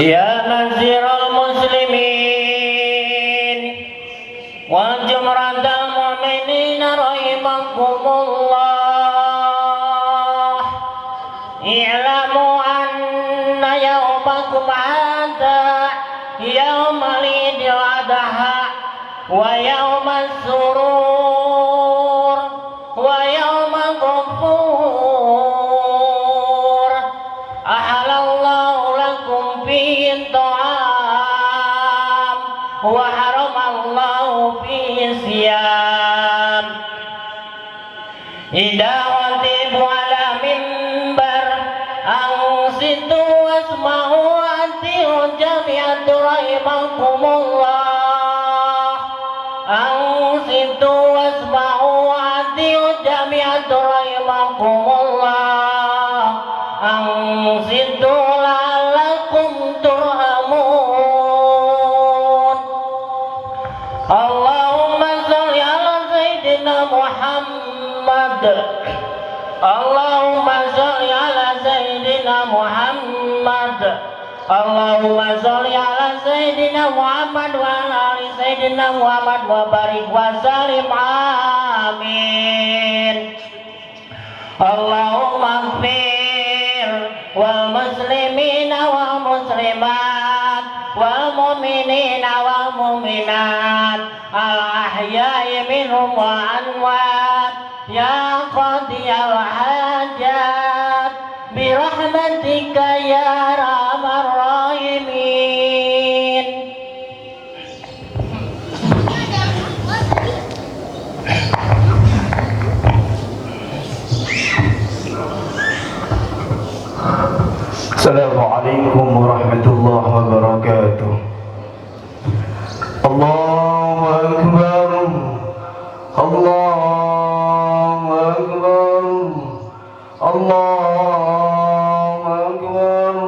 Ya naziral muslimin wal jumratal mu'minin rahimakumullah. I'lamu anna yawmakum hadha yawmal idil adha wa yawmas surur wa yawmal ghafur. Ahalallahu lakum fihi ta'am wa haramallahu fihi siyam. Idza watibu ala mimbar ansitu wasma'u ati'u jami'atu rahimakumullah. Ansitu wasma'u ati'u jami'atu rahimakumullah. Ansitu la'allakum turhamun. Allahumma sholli ala sayyidina Muhammad. Allahumma sholli ala sayyidina Muhammad. Allahumma sholli ala sayyidina Muhammad wa ala ali sayyidina Muhammad wa barik wa salim. Amin. Allahumma ighfir wal muslimina wal muslimat wal mu'minina wal mu'minat al ahya'i minhum wa anwat ya qadiyal hajat bi rahmatika ya arhamar rahimin. Assalamualaikum warahmatullahi wabarakatuh. Allahu akbar. Allahu akbar. Allahu akbar.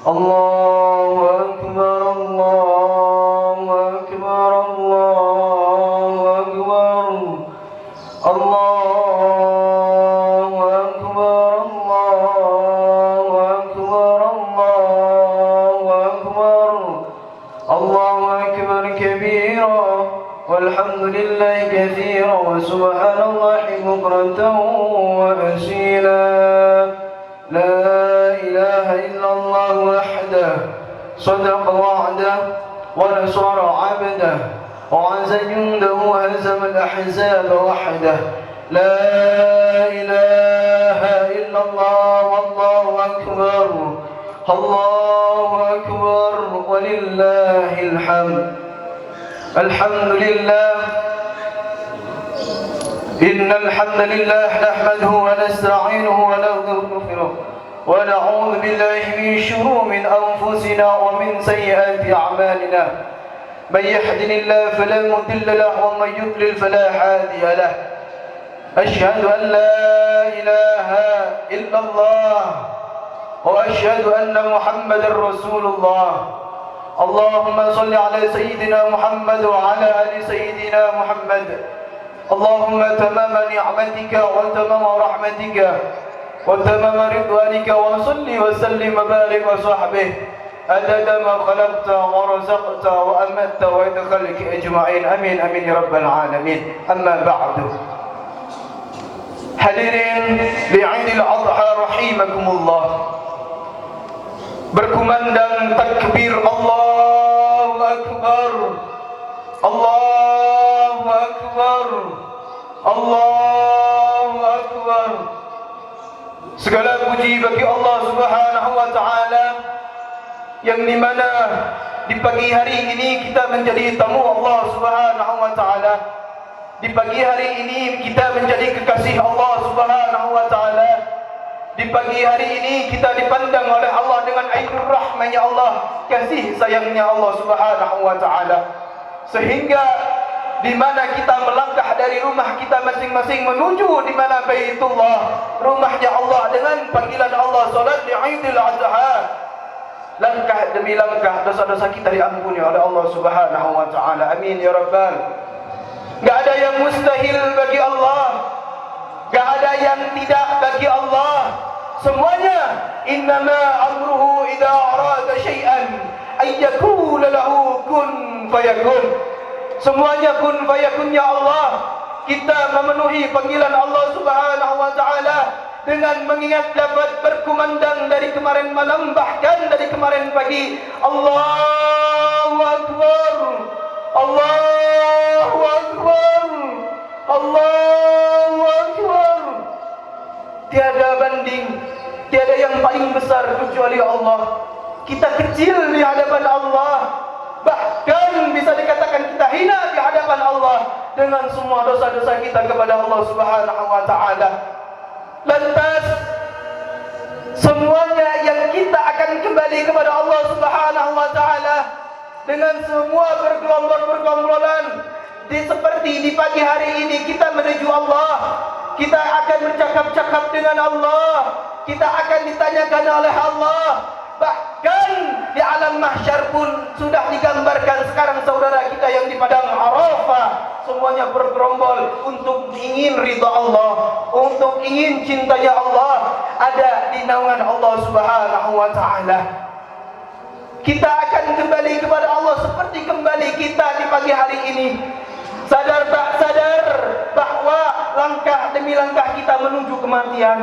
Allahu akbar. Allahu akbar. Allahu akbar. Allahu akbar. Allahu akbar kabira walhamdulillahi kathira wa subhanallahi bukratan wa asila. La ilaha illallah wahdah sadaqa wa'dah wa nasara 'abdah wa 'azza jundahu wa hazama al-ahzab wahdah. La ilaha illallah wallahu akbar. Allahu akbar walillahil hamd. Alhamdulillah. Innal hamdalillah nahmaduhu wa nasta'inuhu wa nastaghfiruh wa na'udzu billahi min shururi anfusina wa min sayyiati a'malina. Man yahdihillahu fala mudilla lahu wa man yudlil fala hadiya lahu. Ashhadu an la ilaha illallah وأشهد أن محمد رسول الله. اللهم صل على سيدنا محمد وعلى آل سيدنا محمد. اللهم تمام نعمتك وتمام رحمتك وتمام رضوانك وصل وسلم وبارك وصحبه عدد ما خلقت ورزقت وأمت وعد خلقك أجمعين. آمين آمين يا رب العالمين. أما بعد. Hadirin li'idil adha rahimakumullah. Berkumandang takbir Allahu akbar. Allahu akbar. Allahu akbar. Segala puji bagi Allah Subhanahu wa taala yang dimana di pagi hari ini kita menjadi tamu Allah Subhanahu wa taala. Di pagi hari ini kita menjadi kekasih Allah Subhanahu wa taala. Di pagi hari ini kita dipandang oleh Allah dengan ainur rahmanya Allah, kasih sayangnya Allah Subhanahu wa taala. Sehingga di mana kita melangkah dari rumah kita masing-masing menuju di mana Baitullah, rumahnya Allah, dengan panggilan Allah salat di Idul Adha. Langkah demi langkah dosa-dosa kita diampuni oleh Allah Subhanahu wa taala. Amin ya rabbal. Gak ada yang mustahil bagi Allah, gak ada yang tidak bagi Allah. semuanya innama amruhu idza arada syai'an ayyakula lahu kun fayakun. Semuanya kun fayakun ya Allah. Kita memenuhi panggilan Allah Subhanahu wa taala dengan mengingat lafaz berkumandang dari kemarin malam, bahkan dari kemarin pagi. Allahu Akbar, Allahu Akbar, Allahu Akbar. Tiada banding, tiada yang paling besar kecuali Allah. Kita kecil di hadapan Allah, bahkan bisa dikatakan kita hina di hadapan Allah dengan semua dosa-dosa kita kepada Allah Subhanahu wa taala. Lantas semuanya yang kita akan kembali kepada Allah Subhanahu wa taala dengan semua bergelombol-bergelombolan seperti di pagi hari ini kita menuju Allah. Kita akan bercakap-cakap dengan Allah. Kita akan ditanyakan oleh Allah. Bahkan di alam mahsyar pun sudah digambarkan sekarang saudara kita yang di padang Arafah semuanya bergerombol untuk ingin ridha Allah, untuk ingin cintanya Allah, ada di naungan Allah Subhanahu wa taala. Kita akan kembali kepada Allah seperti kembali kita di pagi hari ini. Sadar tak sadar bahwa langkah demi langkah kita menuju kematian.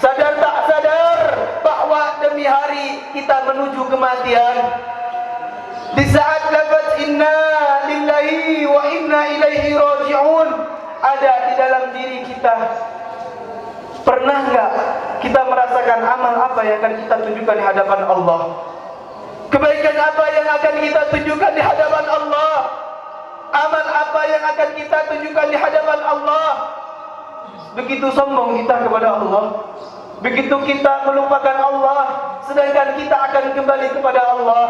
Sadar tak sadar bahwa demi hari kita menuju kematian. Di saat lafaz inna lillahi wa inna ilaihi raji'un ada di dalam diri kita, pernah enggak kita merasakan amal apa yang akan kita tunjukkan di hadapan Allah? Kebaikan apa yang akan kita tunjukkan di hadapan Allah? Amal apa yang akan kita tunjukkan di hadapan Allah? Begitu sombong kita kepada Allah, begitu kita melupakan Allah, sedangkan kita akan kembali kepada Allah.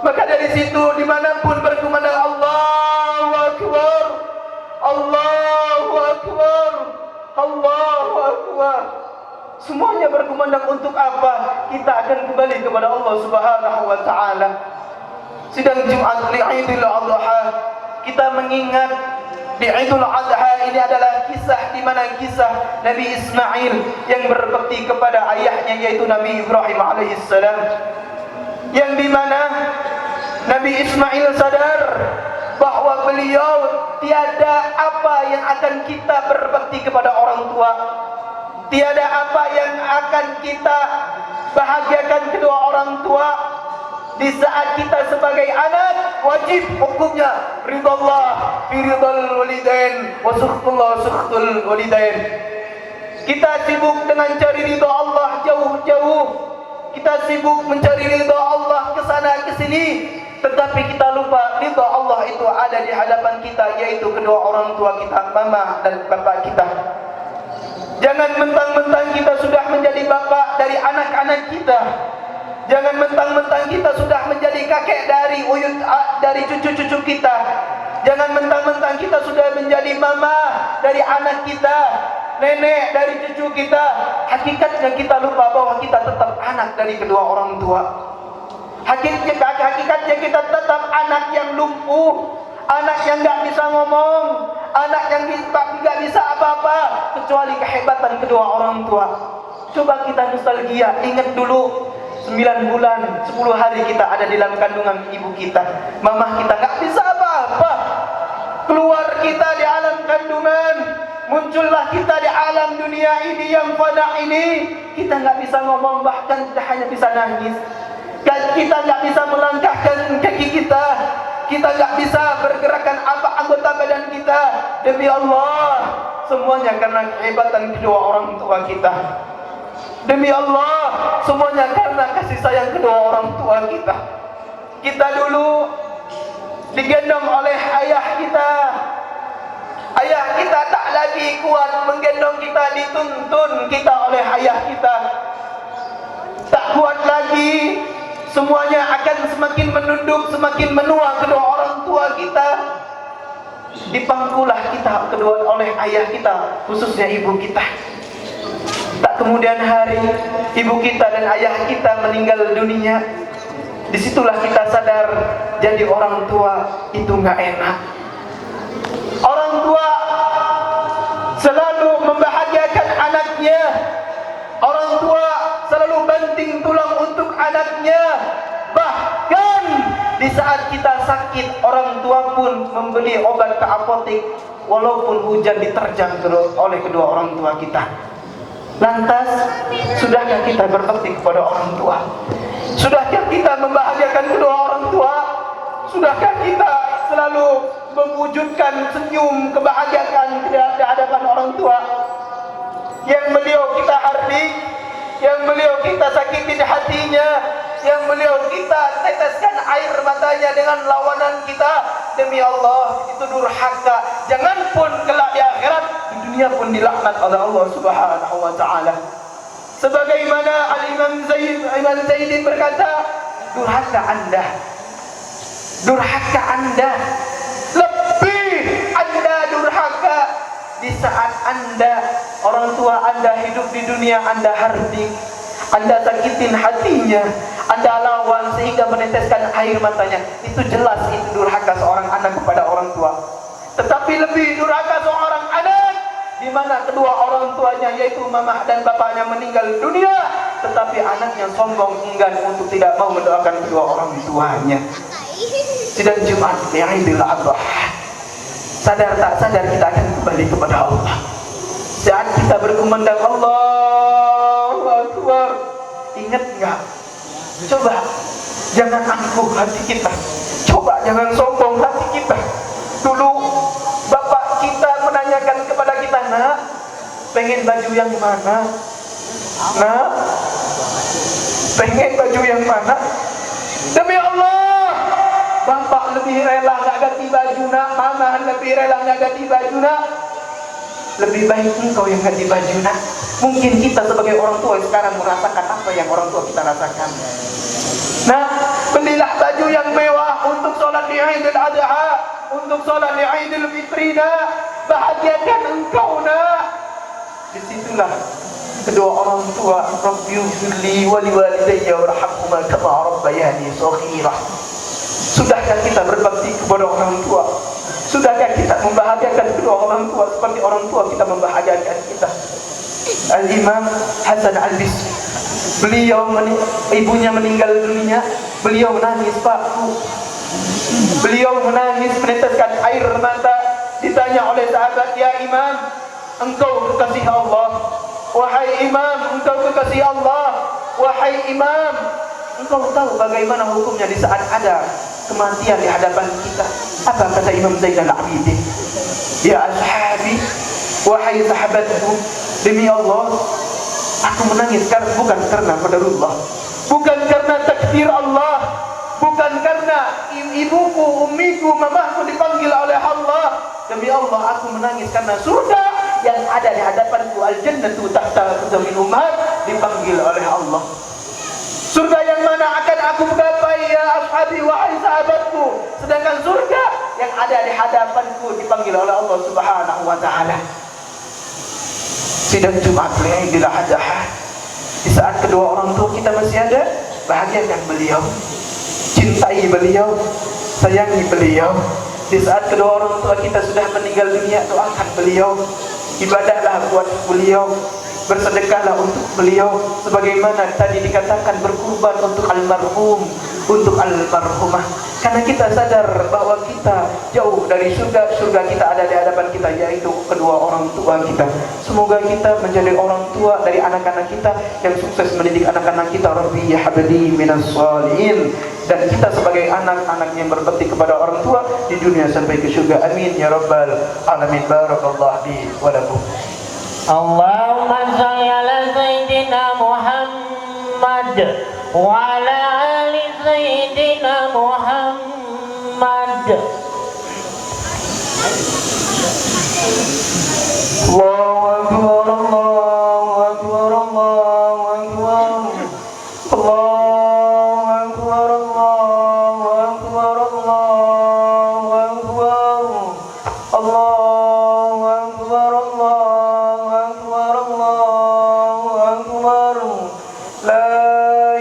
Maka dari situ dimanapun berkumandang Allahu Akbar, Allahu Akbar, Allahu Akbar, semuanya berkumandang untuk apa? Kita akan kembali kepada Allah Subhanahu wa taala. Sidang Jumat li Idul Adha, kita mengingat di Idul Adha ini adalah kisah di mana kisah Nabi Ismail yang berbakti kepada ayahnya yaitu Nabi Ibrahim alaihissalam, yang di mana Nabi Ismail sadar bahwa beliau tiada apa yang akan kita berbakti kepada orang tua, tiada apa yang akan kita bahagiakan kedua orang tua. Di saat kita sebagai anak wajib hukumnya ridallah fi ridal walidain wa sukhtullah sukhtul walidain. Kita sibuk dengan cari ridha Allah jauh-jauh. Kita sibuk mencari ridha Allah ke sana ke sini, tetapi kita lupa ridha Allah itu ada di hadapan kita, yaitu kedua orang tua kita, mama dan bapak kita. Jangan mentang-mentang kita sudah menjadi bapak dari anak-anak kita. Jangan mentang-mentang kita sudah menjadi kakek dari cucu-cucu kita. Jangan mentang-mentang kita sudah menjadi mama dari anak kita, nenek dari cucu kita. Hakikatnya kita lupa bahwa kita tetap anak dari kedua orang tua. Hakikatnya kita tetap anak yang lumpuh, anak yang gak bisa ngomong, anak yang gak bisa apa-apa kecuali kehebatan kedua orang tua. Coba kita nostalgia, ingat dulu 9 bulan, 10 hari kita ada di dalam kandungan ibu kita. Mamah kita gak bisa apa-apa. Keluar kita di alam kandungan, muncullah kita di alam dunia ini yang fana ini. Kita gak bisa ngomong, bahkan kita hanya bisa nangis. Kita gak bisa melangkahkan kaki kita. Kita gak bisa bergerakan apa anggota badan kita. Demi Allah, semuanya karena kehebatan kedua orang tua kita. Demi Allah, semuanya karena kasih sayang kedua orang tua kita. Kita dulu digendong oleh ayah kita. Ayah kita tak lagi kuat menggendong kita, dituntun kita oleh ayah kita. Tak kuat lagi, semuanya akan semakin menunduk, semakin menua kedua orang tua kita. Dipangkulah kita kedua oleh ayah kita, khususnya ibu kita. Tak kemudian hari ibu kita dan ayah kita meninggal dunia. Disitulah kita sadar jadi orang tua itu gak enak. Orang tua selalu membahagiakan anaknya. Orang hatinya. Bahkan di saat kita sakit, orang tua pun membeli obat ke apotek walaupun hujan diterjang oleh kedua orang tua kita. Lantas, sudahkah kita berbakti kepada orang tua? Sudahkah kita membahagiakan kedua orang tua? Sudahkah kita selalu mewujudkan senyum kebahagiaan di hadapan orang tua? Yang beliau kita hardik, yang beliau kita sakitin hatinya, yang beliau kita teteskan air matanya dengan lawanan kita. Demi Allah, itu durhaka. Jangan pun kelak di akhirat, di dunia pun dilaknat oleh Allah Subhanahu wa taala. Sebagaimana Al-Imam Zaidin berkata, durhaka Anda lebih Anda durhaka di saat Anda, orang tua Anda hidup di dunia, Anda hardik, Anda sakitin hatinya, Anda lawan sehingga meneteskan air matanya. Itu jelas itu durhaka seorang anak kepada orang tua. Tetapi lebih durhaka seorang anak di mana kedua orang tuanya yaitu mamah dan bapaknya meninggal dunia, tetapi anaknya sombong enggan untuk tidak mau mendoakan kedua orang tuanya. Sidang Jumat Idul Adha, sadar tak sadar kita akan kembali kepada Allah. Saat kita berkumandang Allahu Akbar, ingat enggak? Coba jangan angkuh hati kita, coba jangan sombong hati kita. Dulu bapak kita menanyakan kepada kita, nak, pengen baju yang mana? Nak, pengen baju yang mana? Demi Allah, bapak lebih rela nggak ganti baju, nak. Mama lebih rela nggak ganti baju, nak. Lebih baik engkau yang ganti baju, nak. Mungkin kita sebagai orang tua sekarang merasakan apa yang orang tua kita rasakan. Nah, belilah baju yang mewah untuk sholat di Idul Adha, untuk sholat di Idul Fitri, nak. Bahagiakan engkau, nak. Disitulah kedua orang tua, Rabbighfirli wa liwalidayya warhamhuma kama rabbayani shaghira. Sudahkah kita berbakti kepada orang tua? Sudahkah kita membahagiakan kedua orang tua seperti orang tua kita membahagiakan kita? Al-Imam Hasan Al-Bisri, beliau ibunya meninggal dunia, beliau menangis, Pak. Beliau menangis meneteskan air mata. Ditanya oleh sahabat, ya Imam, engkau kekasih Allah. Wahai Imam, engkau kekasih Allah. Wahai Imam, engkau tahu bagaimana hukumnya di saat ada kematian di hadapan kita? Apa kata Imam Zainal Abidin? Ya ashabi, wahai sahabatku, demi Allah, aku menangis bukan karena qadarullah, bukan karena takdir Allah, bukan karena ibuku, ummiku, mamahku dipanggil oleh Allah. Demi Allah, aku menangis karena surga yang ada di hadapanku, al-jannatu tahta aqdamil ummat, dipanggil oleh Allah. Surga yang mana akan aku gapai, ya ashabi, wahai sahabatku. Sedangkan surga yang ada di hadapanku dipanggil oleh Allah Subhanahu wa taala. Sidang Jumat Idul Adha, di saat kedua orang tua kita masih ada, bahagiakan beliau, cintai beliau, sayangi beliau. Di saat kedua orang tua kita sudah meninggal dunia, doakan beliau, ibadahlah buat beliau, bersedekahlah untuk beliau, sebagaimana tadi dikatakan berkurban untuk almarhum, untuk almarhumah. Karena kita sadar bahwa kita jauh dari surga, surga kita ada di hadapan kita, yaitu kedua orang tua kita. Semoga kita menjadi orang tua dari anak-anak kita yang sukses mendidik anak-anak kita. Rabbi habli minas shalihin. Dan kita sebagai anak-anak yang berbakti kepada orang tua di dunia sampai ke surga. Amin ya rabbal alamin. Barakallahu bi wa lakum. Allahumma shalli ala Sayyidina Muhammad wa ala ali Sayyidina Muhammad. Allahu Akbar, Allahu Akbar, Allahu Akbar, Allahu Akbar, Allahu Akbar, Allahu Akbar, Allahu Akbar, Allahu Akbar, Allahu Akbar. La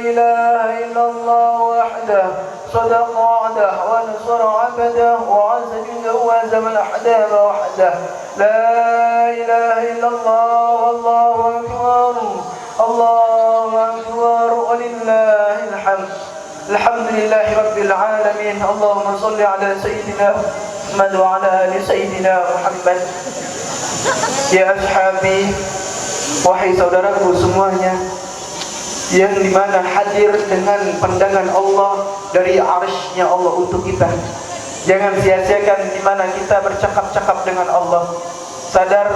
ilaha illallah wahdah, sadaqa wa'dah wa nasara 'abdah wa 'azza jundahu wa hazama al-ahzaba wahdah. La ilaha illallah, Allahu akbar, Allahu akbar, walillahil hamd. Alhamdulillahi Rabbil Alamin. Allahumma salli ala Sayyidina Muhammad wa ala ali Sayyidina Muhammad. Ya ashabi, wahai saudaraku semuanya, yang dimana hadir dengan pandangan Allah dari arsy-Nya Allah untuk kita. Jangan sia-siakan dimana kita bercakap-cakap dengan Allah. Sadar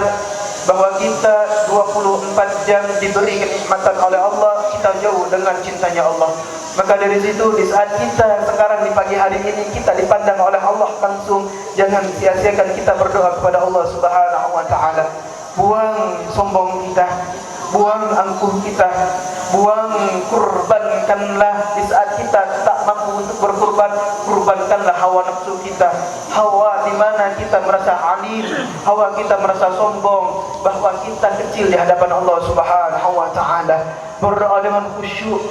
bahwa kita 24 jam diberi kenikmatan oleh Allah, kita jauh dengan cintanya Allah. Maka dari situ, di saat kita sekarang di pagi hari ini kita dipandang oleh Allah langsung, jangan sia-siakan kita berdoa kepada Allah Subhanahu wa taala. Buang sombong kita, buang angkuh kita, buang kurbankanlah di saat kita tak mampu untuk berkurban, kurbankanlah hawa nafsu kita. Hawa di mana kita merasa alim, hawa kita merasa sombong bahwa kita kecil di hadapan Allah Subhanahu wa taala. Berdoa dengan khusyuk.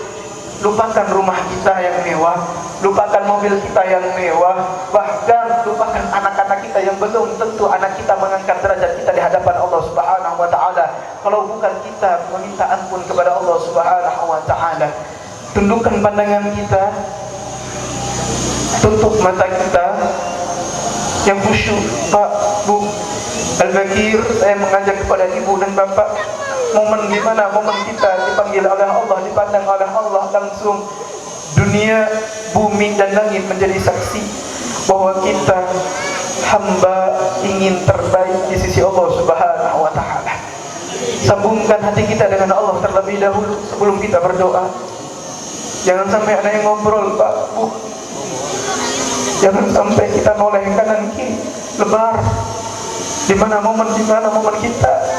Lupakan rumah kita yang mewah, lupakan mobil kita yang mewah, bahkan lupakan anak-anak kita yang belum tentu anak kita mengangkat derajat kita di hadapan Allah Subhanahu wa taala. Kalau bukan kita meminta ampun kepada Allah Subhanahu wa taala. Tundukkan pandangan kita, tutup mata kita yang khusyuk. Pak, Bu, Al-Bakir, saya mengajak kepada ibu dan bapak, momen di mana momen kita dipanggil oleh Allah, dipandang oleh Allah langsung. Dunia, bumi dan langit menjadi saksi bahwa kita hamba ingin terbaik di sisi Allah Subhanahu wa taala. Sambungkan hati kita dengan Allah terlebih dahulu sebelum kita berdoa. Jangan sampai ada yang ngobrol, Pak, Bu. Jangan sampai kita noleh kanan kiri, lebar. Di mana momen kita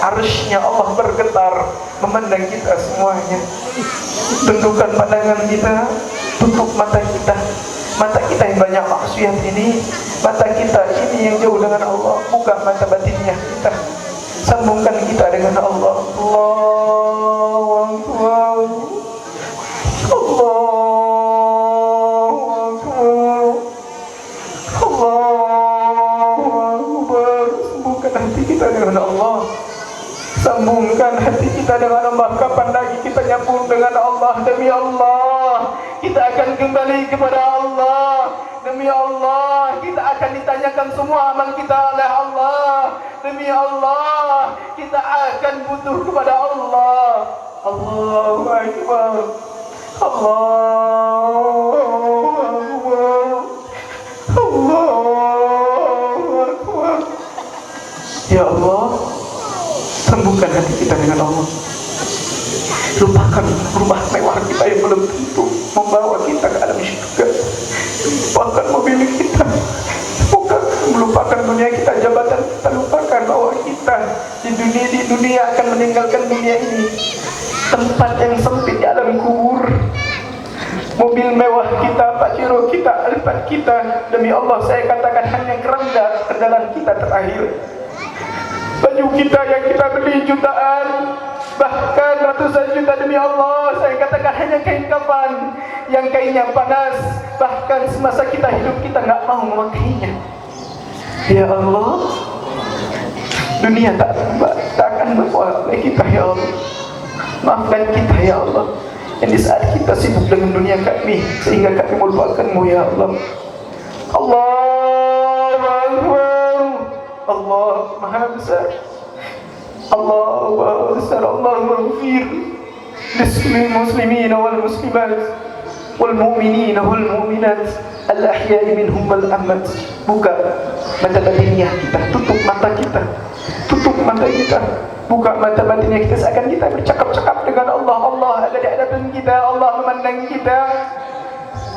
arsy-Nya Allah bergetar memandang kita semuanya. Tundukkan pandangan kita, tutup mata kita yang banyak maksiat ini, mata kita ini yang jauh dengan Allah. Buka mata batinnya kita, sambungkan kita dengan Allah. Allahu Akbar, Allahu Akbar, Allahu Akbar. Sambungkan hati kita dengan Allah. Sambungkan hati kita dengan Allah. Kapan lagi kita nyambung dengan Allah? Demi Allah, kita akan kembali kepada Allah. Demi Allah, kita akan ditanyakan semua amal kita oleh Allah. Demi Allah, kita akan butuh kepada Allah. Allahu Akbar, Allahu Akbar, Allahu Akbar. Ya Allah, sambungkan hati kita dengan Allah. Lupakan rumah mewah kita yang belum tentu membawa kita ke alam syurga. Lupakan mobil kita, lupakan dunia kita, jabatan kita. Lupakan bahwa kita di dunia akan meninggalkan dunia ini. Tempat yang sempit di alam kubur. Mobil mewah kita, Pajero kita, Alphard kita. Demi Allah, saya katakan hanya keranda kendaraan kita terakhir. Baju kita yang kita beli jutaan, bahkan ratusan juta, demi Allah, saya katakan hanya kain kafan yang kainnya panas, bahkan semasa kita hidup kita nggak mau memakainya. Ya Allah, dunia tak akan berbuat oleh kita, ya Allah. Maafkan kita, ya Allah, yang di saat kita sibuk dengan dunia kami sehingga kami melupakan-Mu, ya Allah. Allahu Akbar, Allah Maha Besar, Allah Maha Besar, Allah Maghfir lismil muslimin wal muslimat wal mu'minin wal mu'minat al-ahya'i minhum wal amwat. Buka mata batinnya kita, tutup mata kita, tutup mata kita, buka mata batinnya kita, seakan kita bercakap-cakap dengan Allah. Allah ada di hadapan kita, Allah memandang kita.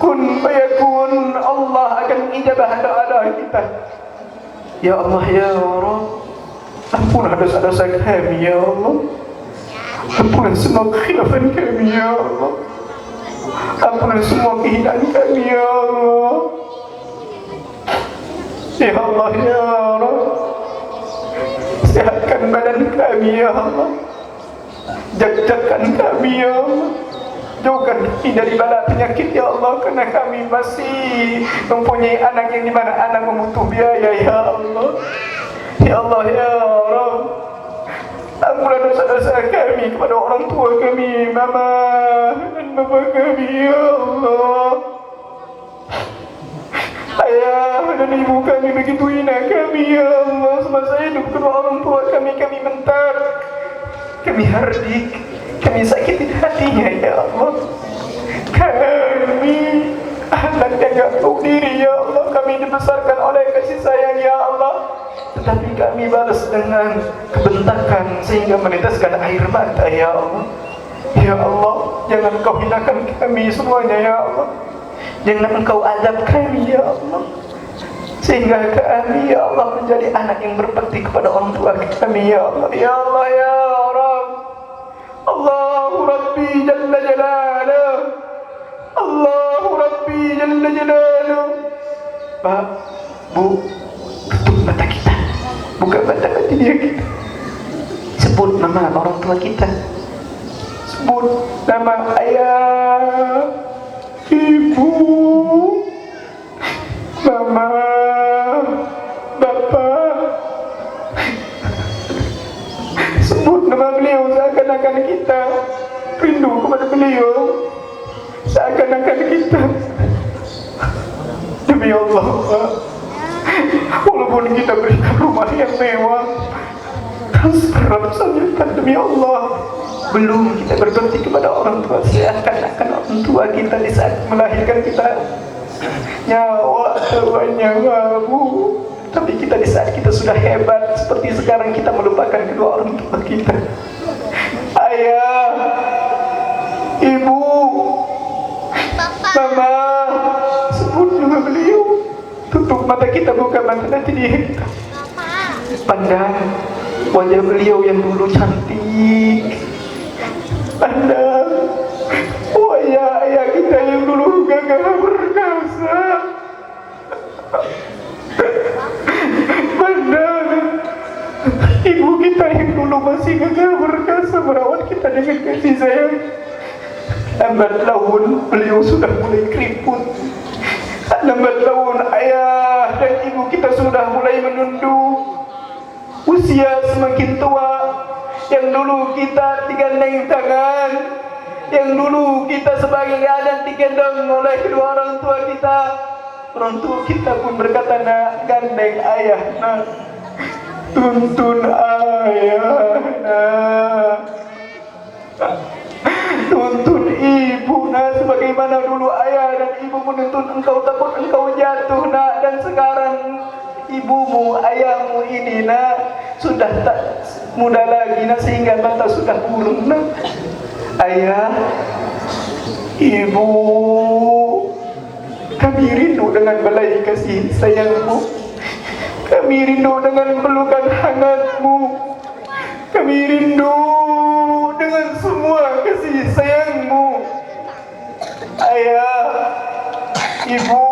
Kun fayakun, Allah akan ijabah doa-doa kita. Ya Allah, ya Rabb, ampunlah dosa-dosa kami, ya Allah. Ampunlah semua kekhilafan kami, ya Allah. Ampunlah semua kehinaan kami, ya Allah. Ya Allah, ya Rabb, sehatkan badan kami, ya Allah. Jagjakan kami, ya Allah. Jauhkan kami dari bala penyakit, ya Allah, kerana kami masih mempunyai anak yang dimana anak membutuh biaya, ya Allah. Ya Allah, ya Rabb, ampunlah dosa-dosa kami kepada orang tua kami, mama dan bapa kami, ya Allah. Ayah dan ibu kami begitu hina kami ya Allah. Semasa hidup kedua orang tua kami bentar, kami hardik, kami sakitin hatinya ya Allah. Kami anak yang gak tahu diri ya Allah. Kami dibesarkan oleh kasih sayang ya Allah, tetapi kami balas dengan kebentakan sehingga meneteskan air mata ya Allah. Ya Allah, jangan Engkau hinakan kami semuanya ya Allah. Jangan Engkau azab kami ya Allah, sehingga kami ya Allah menjadi anak yang berbakti kepada orang tua kami ya Allah. Ya Allah ya Rabb, Allahu Rabbi Jalla Jalaluh, Allahu Rabbi Jalla Jalaluh. Pak, Bu, tutup mata kita, buka mata dia kita, sebut nama orang tua kita, sebut nama ayah, ibu, mama, bapak. Sebut nama beliau seakan-akan kita rindu kepada beliau, seakan-akan kita. Demi Allah, walaupun kita berikan rumah yang mewah, transfer ratusan demi Allah, belum kita berbakti kepada orang tua seakan-akan orang tua kita di saat melahirkan kita nyawa nyawamu, tapi kita di saat kita sudah hebat seperti sekarang kita melupakan kedua orang tua kita. Ayah, ibu, mama, sebut nama beliau. Tutup mata kita, buka mata nanti dia kita. Pandang wajah beliau yang dulu cantik, pandang wajah ayah kita yang dulu gagah perkasa, pandang ibu kita yang dulu masih gagah perkasa merawat kita dengan kasih sayang. Lambat laun beliau sudah mulai keriput. Lambat laun ayah dan ibu kita sudah mulai menunduk. Usia semakin tua. Yang dulu kita digandeng tangan, yang dulu kita sebagai anak digendong oleh kedua orang tua kita, orang tua kita pun berkata, nak, gandeng ayah, nak, tuntun ayah, nak, tuntun ibu, nak, sebagaimana dulu ayah dan ibu menuntun engkau, takut engkau jatuh, nak. Dan sekarang ibumu, ayahmu ini, nak, sudah tak muda lagi, nak, sehingga mata sudah burung, nak. Ayah, ibu, kami rindu dengan belai kasih sayangmu, kami rindu dengan pelukan hangatmu, kami rindu dengan semua kasih sayangmu. Ayah, ibu,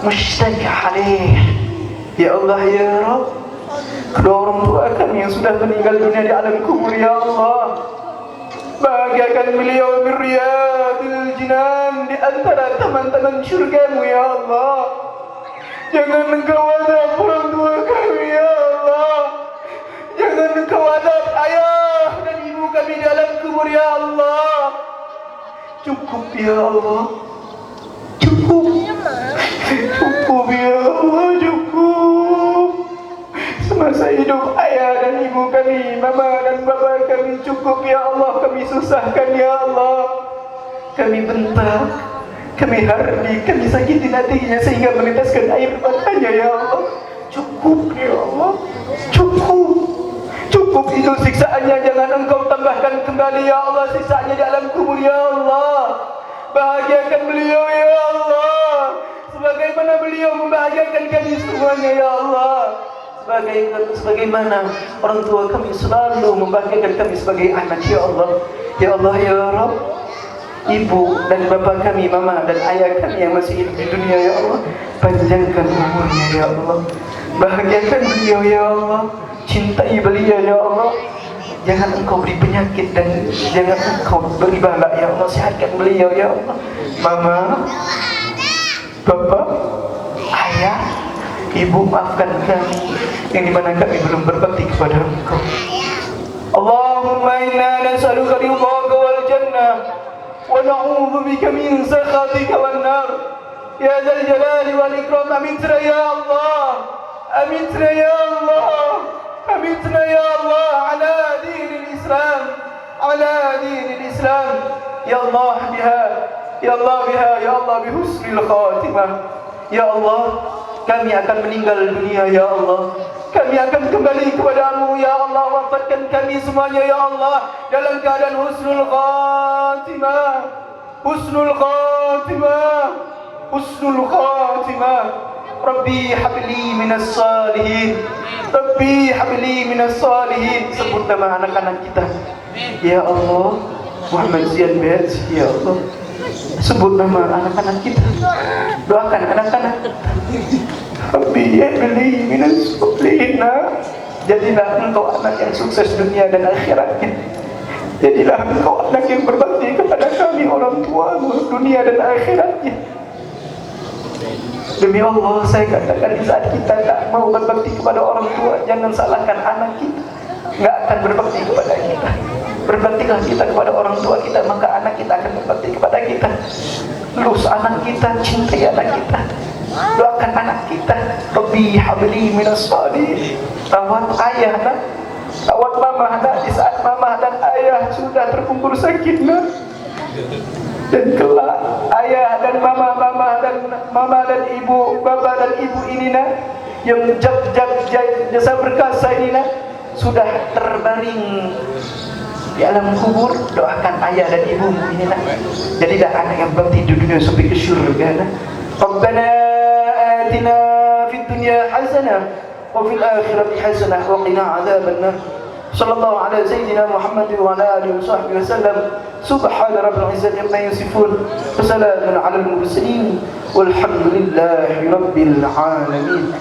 mushtaq alaih. Ya Allah ya Rabb, kedua orang tua kami yang sudah meninggal dunia di alam kubur ya Allah, bahagiakan beliau birriyadil jinan, di antara taman-taman syurgamu ya Allah. Jangan engkau azab orang tua kami ya Allah, jangan engkau azab ayah dan ibu kami di alam kubur ya Allah. Cukup ya Allah, cukup, cukup ya Allah, cukup. Semasa hidup ayah dan ibu kami, mama dan bapa kami, cukup ya Allah. Kami susahkan ya Allah, kami bentak, kami hardik, kami sakitin hatinya sehingga meneteskan air matanya ya Allah. Cukup ya Allah, cukup, cukup itu siksaannya. Jangan engkau tambahkan kembali ya Allah siksaannya di alam kubur ya Allah. Bahagiakan beliau ya Allah, sebagaimana beliau membahagiakan kami semuanya ya Allah. Sebagaimana orang tua kami selalu membahagiakan kami sebagai anak ya Allah. Ya Allah ya Rabb, ibu dan bapa kami, mama dan ayah kami yang masih hidup di dunia ya Allah, panjangkan umurnya ya Allah, bahagiakan beliau ya Allah, cintai beliau ya Allah. Jangan engkau beri penyakit dan jangan engkau beri bala ya Allah, sehatkan beliau ya Allah. Mama, bapa, ayah, ibu, maafkan kami yang dimana kami belum berbakti kepada engkau. Allahumma inna nas'aluka ridhaka wal jannah wa na'udzu bika min sakhatika wan nar. يا ذا الجلال والإكرام أمتنا يا الله أمتنا يا الله أمتنا يا الله على دين الإسلام على دين الإسلام يا الله بها يا الله بها يا الله بحسن الخاتمة يا الله kami akan meninggal dunia ya Allah. Kami akan kembali kepadamu ya Allah. Wafatkan kami semuanya ya Allah dalam keadaan husnul khatimah. Husnul khatimah. Husnul khatimah. Rabbi habli minas salihin. Rabbi habli minas salihin. Sebut nama anak-anak kita. Ya Allah, Muhammad Zian Bet, ya Allah. Sebut nama anak-anak kita. Doakan anak-anak. Rabbi habli minas salihin. Jadilah engkau anak yang sukses dunia dan akhiratnya. Jadilah engkau anak yang berbakti kepada kami orang tua dunia dan akhiratnya. Demi Allah saya katakan di saat kita tak mau berbakti kepada orang tua, jangan salahkan anak kita. Nggak akan berbakti kepada kita. Berbaktilah kita kepada orang tua kita, maka anak kita akan berbakti kepada kita. Lulus anak kita, cintai anak kita, doakan anak kita. Rabbi habli minas salihin. Rawat ayah nak, rawat mama nak. Di saat mama dan ayah sudah terkumpul sakinah, dan kelak ayah dan mama dan ibu, bapa dan ibu ini nak, yang jasa berkasa ini nak, sudah terbaring di alam kubur, doakan ayah dan ibumu ini nak. Jadilah anak yang berbakti di dunia sampai ke syurga nak. Rabbana atina fid dunya hasanah wa fil akhirati hasanah wa qina adzabannar. Sallallahu ala sayyidina Muhammad wa ala alihi wa sahbihi wasallam. Subhana rabbil izzati amma yasifun wa salamun ala al mursalin walhamdulillahi rabbil alamin.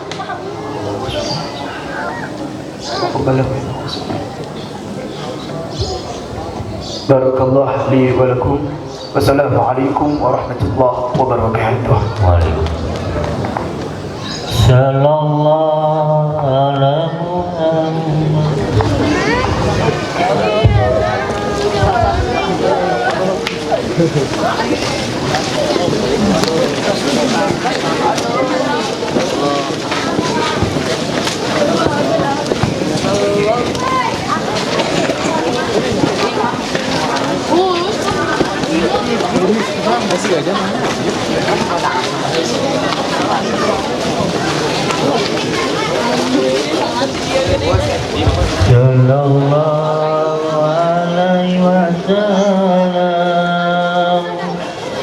Barakallah li wa lakum. Wassalamualaikum warahmatullahi wabarakatuh. Sallallahu alaihi Masih aja mana? Sallallahu alaihi wasallam.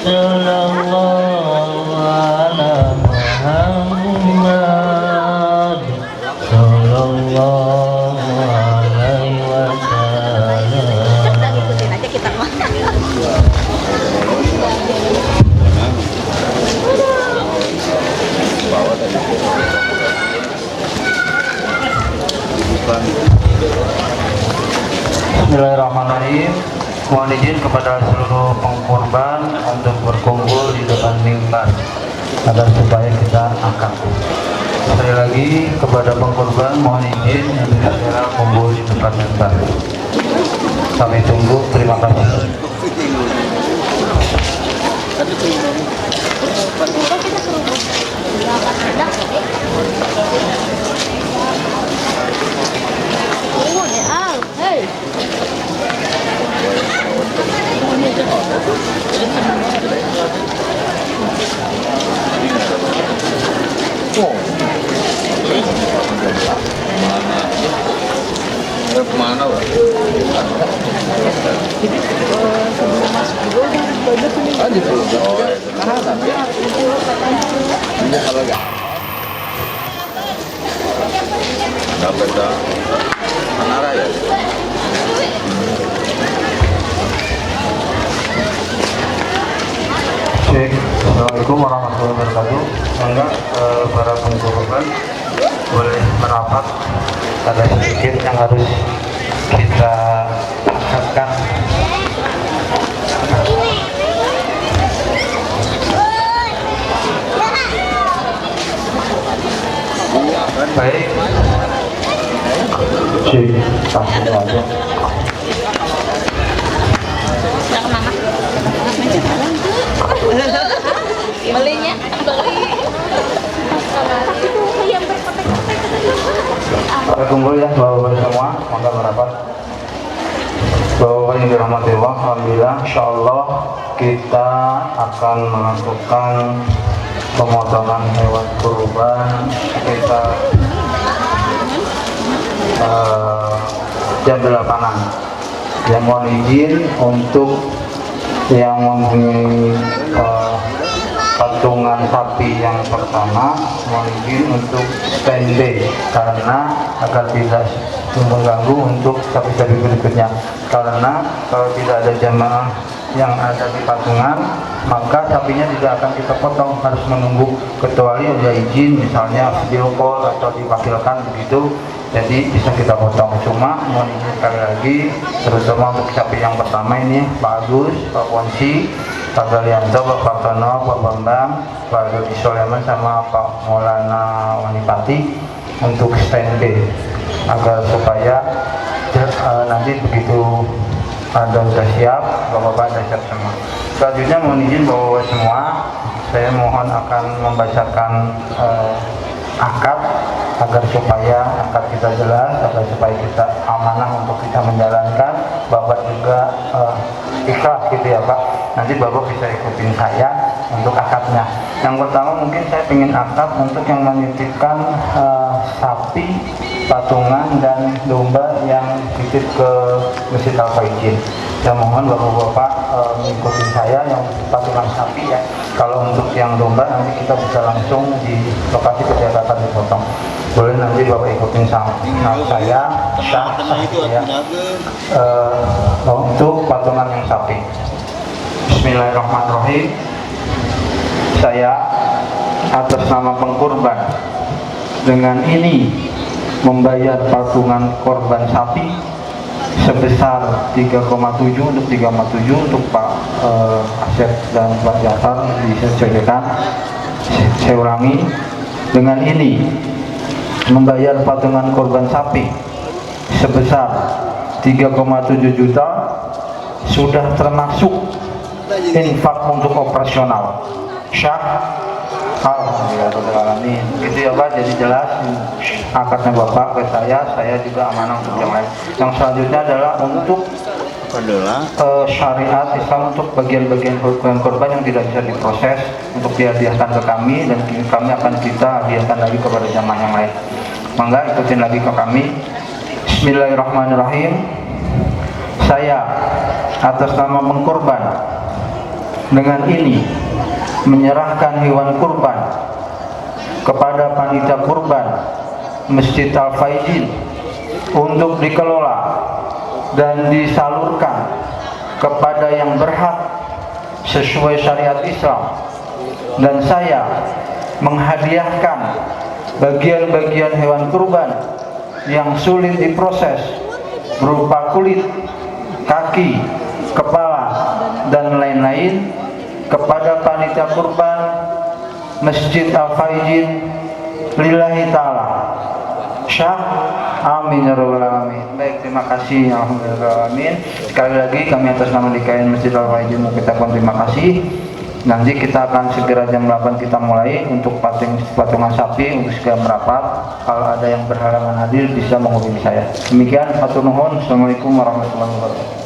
Sallallahu ala Muhammad. Sallallahu alaihi wasallam. Ikutin aja kita mah. Bismillahirrahmanirrahim. Mohon izin kepada seluruh pengkorban untuk berkumpul di depan mimbar agar supaya kita akad. Sekali lagi kepada pengkorban mohon izin untuk segera kumpul di depan mimbar. Kami tunggu. Terima kasih. Hey. Kemana Pak? Lanjut dulu. Ini kalau enggak dapat menara ya. Assalamualaikum warahmatullahi wabarakatuh. Monggo para pengkorban boleh merapat. Ada sedikit yang harus kita akadkan. Baik. Cik, langsung aja. belinya beli yang berkotek-kotek. Kita kumpul ya bapak-bapak semua, maka merapat. Bapak-bapak yang dirahmati Allah, alhamdulillah, insyaallah kita akan melakukan pemotongan hewan kurban sekitar jam 8-an. Yang mohon izin untuk yang mempunyai patungan sapi yang pertama, mohon izin untuk standby karena agar tidak mengganggu untuk sapi-sapi berikutnya. Karena kalau tidak ada jamaah yang ada di patungan, maka sapinya tidak akan kita potong, harus menunggu kecuali ada izin, misalnya video call atau diwakilkan begitu, jadi bisa kita potong. Cuma mohon izin sekali lagi, terutama untuk sapi yang pertama ini, Pak Agus, Pak Ponsi, Pak Galianto, Pak Partono, Pak Bambang, Pak Dodi Soleman, sama Pak Maulana Wanipati untuk standby agar supaya nanti begitu ada udah siap, bapak-bapak udah siap semua. Selanjutnya mohon izin bapak-bapak semua, saya mohon akan membacakan akad agar supaya akad kita jelas, agar supaya kita amanah untuk kita menjalankan. Bapak juga ikhlas gitu ya Pak. Nanti bapak bisa ikutin saya untuk akadnya. Yang pertama mungkin saya ingin akad untuk yang menitipkan sapi, patungan dan domba yang titip ke Masjid Al-Faizin. Saya mohon bapak-bapak mengikuti saya yang patungan sapi ya. Kalau untuk yang domba nanti kita bisa langsung di lokasi kedekatan dipotong. Boleh nanti bapak ikutin sama saya sah ya. Untuk patungan yang sapi. Bismillahirrahmanirrahim. Saya atas nama pengkurban dengan ini membayar patungan korban sapi sebesar 3,7 untuk 3,7 untuk Pak Asep dan Pak Jafar disesuaikan. Saya ulangi, dengan ini membayar patungan korban sapi sebesar 3,7 juta sudah termasuk infak untuk operasional. Syah, alhamdulillahirobbilalamin. Gitu ya Pak, jadi jelas akadnya Bapak ke saya juga amanah untuk yang lain. Yang selanjutnya adalah untuk syariat Islam untuk bagian-bagian korban yang tidak bisa diproses untuk dihadiahkan ke kami, dan kami akan kita hadiahkan lagi kepada jamaah yang lain. Mangga ikutin lagi ke kami. Bismillahirrahmanirrahim. Saya atas nama pengkorban dengan ini menyerahkan hewan kurban kepada panitia kurban Masjid Al-Faizin untuk dikelola dan disalurkan kepada yang berhak sesuai syariat Islam, dan saya menghadiahkan bagian-bagian hewan kurban yang sulit diproses berupa kulit, kaki, kepala dan lain-lain kepada panitia kurban Masjid Al-Faizin lillahi ta'ala. Syah, amin ya rabbal alamin. Baik, terima kasih, alhamdulillah, amin. Sekali lagi kami atas nama DKM Masjid Al-Faizin mengucapkan terima kasih. Nanti kita akan segera jam 8 kita mulai untuk patungan sapi untuk segera merapat. Kalau ada yang berhalangan hadir bisa menghubungi saya. Demikian, hatur nuhun. Assalamualaikum warahmatullahi wabarakatuh.